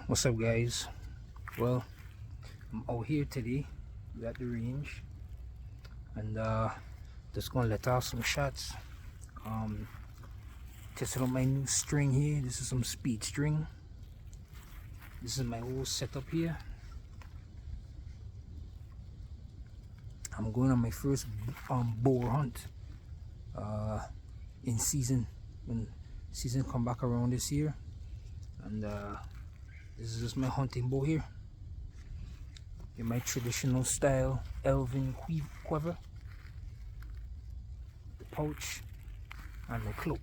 What's up, guys? Well, I'm out here today. We're at the range, and just gonna let off some shots. Um, Testing out my new string here. This is some speed string. This is my whole setup here. I'm going on my first boar hunt in season, when season come back around this year, and this is just my hunting bow here in my traditional style elven quiver, the pouch, and my cloaked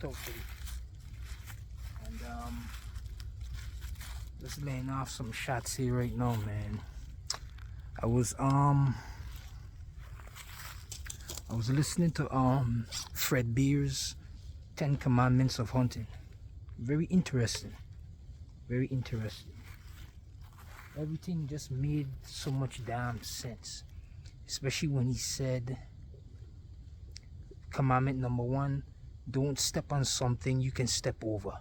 out today. And just laying off some shots here right now, man. I was listening to Fred Beer's 10 Commandments of Hunting. Very interesting. Very interesting. Everything just made so much damn sense. Especially when he said, commandment number 1, don't step on something you can step over.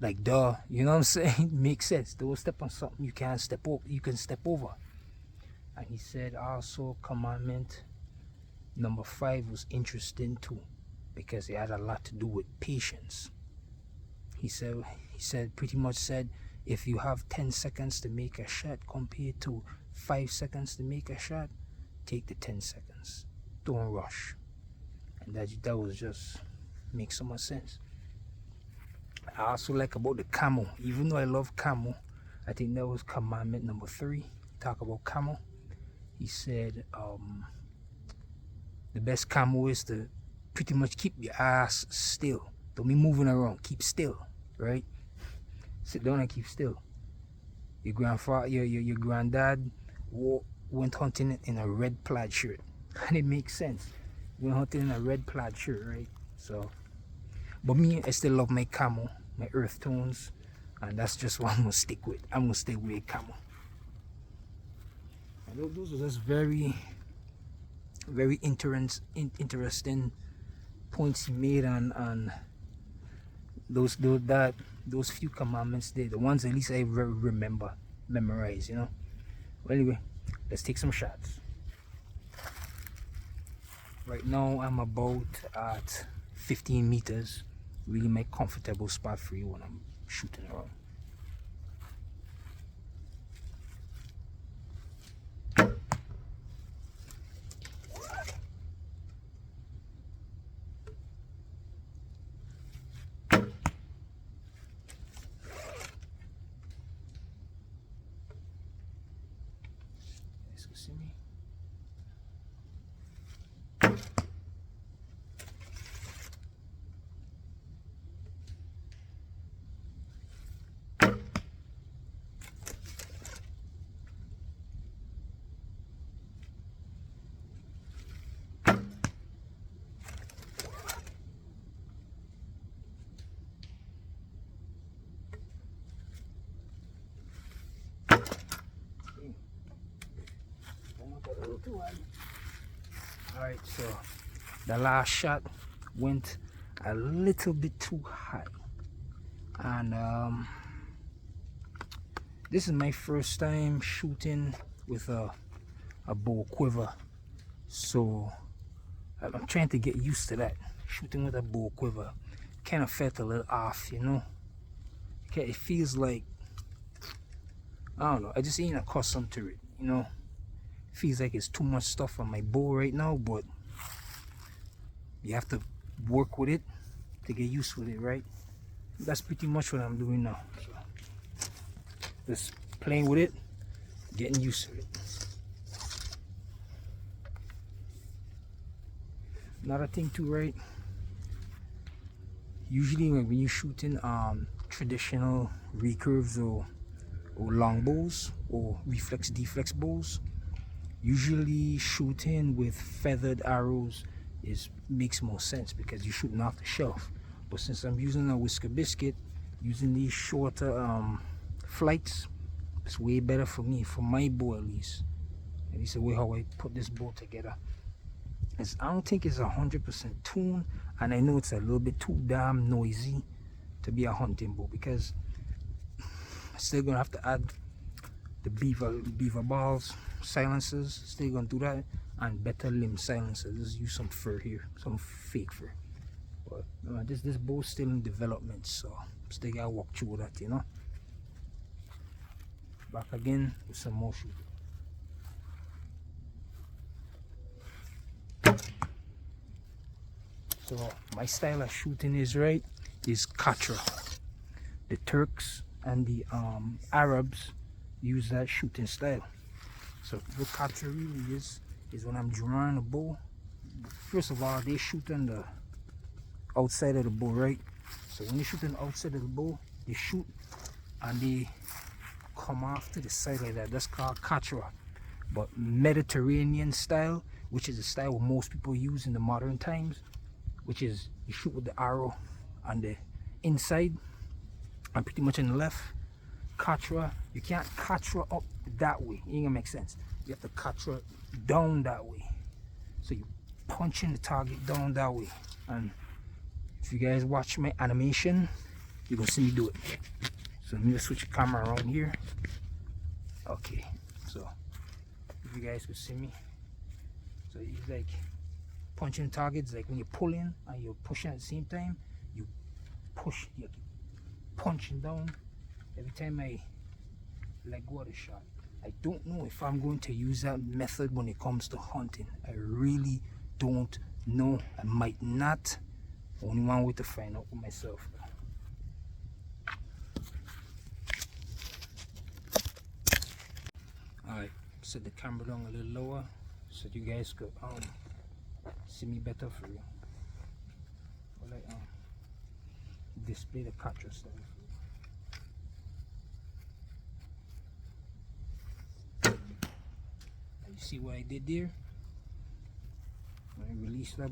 Like, duh, you know what I'm saying? Makes sense. Don't step on something you can't step over. You can step over. And he said also commandment number 5 was interesting too, because it had a lot to do with patience. He said pretty much said, if you have 10 seconds to make a shot compared to 5 seconds to make a shot, take the 10 seconds. Don't rush. And that was just makes so much sense. I also like about the camo. Even though I love camo, I think that was commandment number 3. Talk about camo. He said the best camo is to pretty much keep your ass still. Don't be moving around. Keep still, right? Sit down and keep still. Your grandfather, your granddad went hunting in a red plaid shirt, and it makes sense. Went hunting in a red plaid shirt, right? So, but me, I still love my camo, my earth tones, and that's just what I'm gonna stick with. I'm gonna stay with camo. And those are just very interesting points he made on those few commandments there, the ones at least I memorize, you know. Well, anyway, let's take some shots. Right now I'm about at 15 meters, really my comfortable spot for you when I'm shooting around. See me? Alright, so the last shot went a little bit too high, and this is my first time shooting with a bow quiver, so I'm trying to get used to that. Shooting with a bow quiver kind of felt a little off, you know. It feels like, I don't know, I just ain't accustomed to it, you know. Feels like it's too much stuff on my bow right now, but you have to work with it to get used with it, right? That's pretty much what I'm doing now. So, just playing with it, getting used to it. Another thing too, right? Usually when you're shooting traditional recurves or long bows or reflex deflex bows, usually shooting with feathered arrows makes more sense because you're shooting off the shelf. But since I'm using a whisker biscuit, using these shorter flights, it's way better for me, for my bow at least. At least the way how I put this bow together. I don't think it's 100% tuned, and I know it's a little bit too damn noisy to be a hunting bow, because Still gonna have to add the beaver balls silencers. Still gonna do that, and better limb silencers. Just use some fur here, some fake fur. But this bow's still in development, so still gotta walk through that, you know. Back again with some more shooting. So my style of shooting is katra. The Turks and the Arabs use that shooting style. So what katra really is when I'm drawing a bow. First of all, they shoot on the outside of the bow, right? So when they shoot on the outside of the bow, they shoot and they come off to the side like that. That's called katra. But Mediterranean style, which is the style most people use in the modern times, which is you shoot with the arrow on the inside and pretty much on the left. Katra, you can't katra up that way. It ain't gonna make sense. You have to katra down that way. So you punching the target down that way. And if you guys watch my animation, you're gonna see me do it. So let me just switch the camera around here. Okay, so if you guys could see me. So it's like punching targets, like when you're pulling and you're pushing at the same time, you push, you're punching down every time I let go of the shot. I don't know if I'm going to use that method when it comes to hunting. I really don't know. I might not. Only one way to find out for myself. Alright, set the camera down a little lower so you guys could see me better for you. Or like display the katra style for you. You see what I did there? I released that,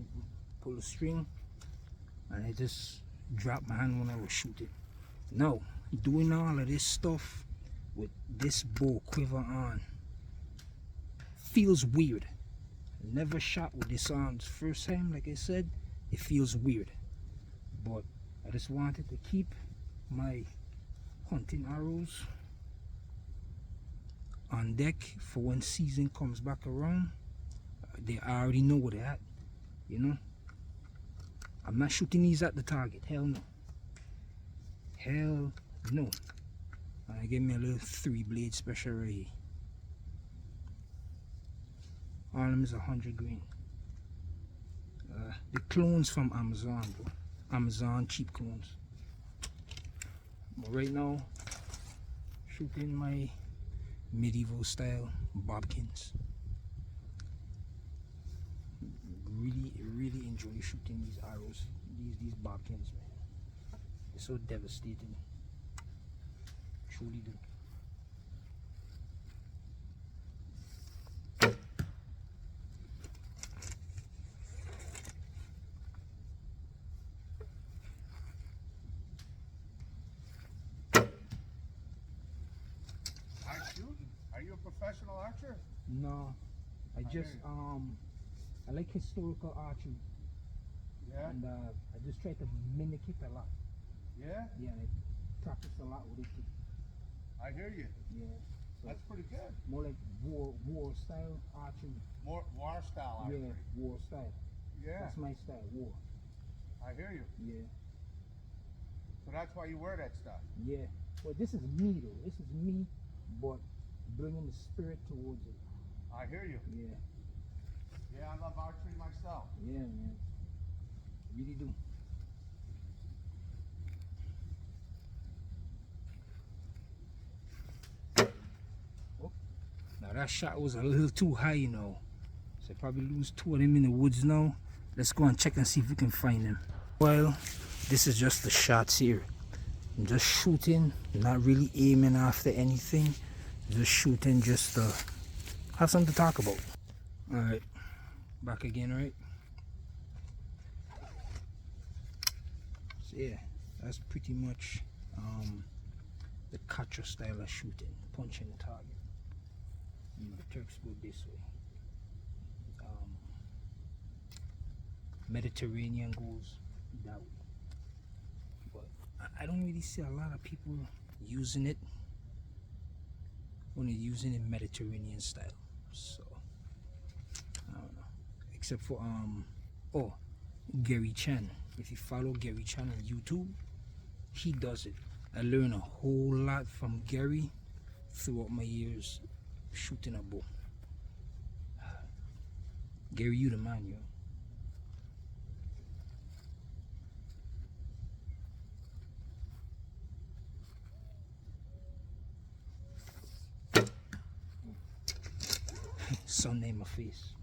pull the string, and I just dropped my hand when I was shooting. Now, doing all of this stuff with this bow quiver on feels weird. I never shot with this on the first time, like I said. It feels weird, but I just wanted to keep my hunting arrows on deck for when season comes back around. They already know where they're at, you know. I'm not shooting these at the target. Hell no. Hell no. I give me a little 3-blade special right here. All of them is 100 grain. The clones from Amazon, bro. Amazon cheap clones. But right now, shooting my medieval style bobkins. Really enjoy shooting these arrows, these bobkins, man. They're so devastating. Truly do. Are you a professional archer? No, I just I like historical archery. Yeah. And I just try to mimic it a lot. Yeah? Yeah, and I practice a lot with it too. I hear you. Yeah. So that's pretty good. More like war style archery. More war style archery. Yeah, war style. Yeah. That's my style, war. I hear you. Yeah. So that's why you wear that stuff. Yeah. Well, this is me though. This is me, but bringing the spirit towards it. I hear you. Yeah. Yeah, I love archery myself. Yeah, man. Really do. Oh. Now that shot was a little too high, you know. So I probably lose 2 of them in the woods now. Let's go and check and see if we can find them. Well, this is just the shots here. I'm just shooting, not really aiming after anything. Just shooting just to have something to talk about. Alright, back again, right? So yeah, that's pretty much the katra style of shooting, punching the target. You know, the Turks go this way. Mediterranean goes that way. But I don't really see a lot of people using it only using it Mediterranean style. So I don't know. Except for Gary Chan. If you follow Gary Chan on YouTube, he does it. I learned a whole lot from Gary throughout my years shooting a bow. Gary, you the man, yo. Sun in my face.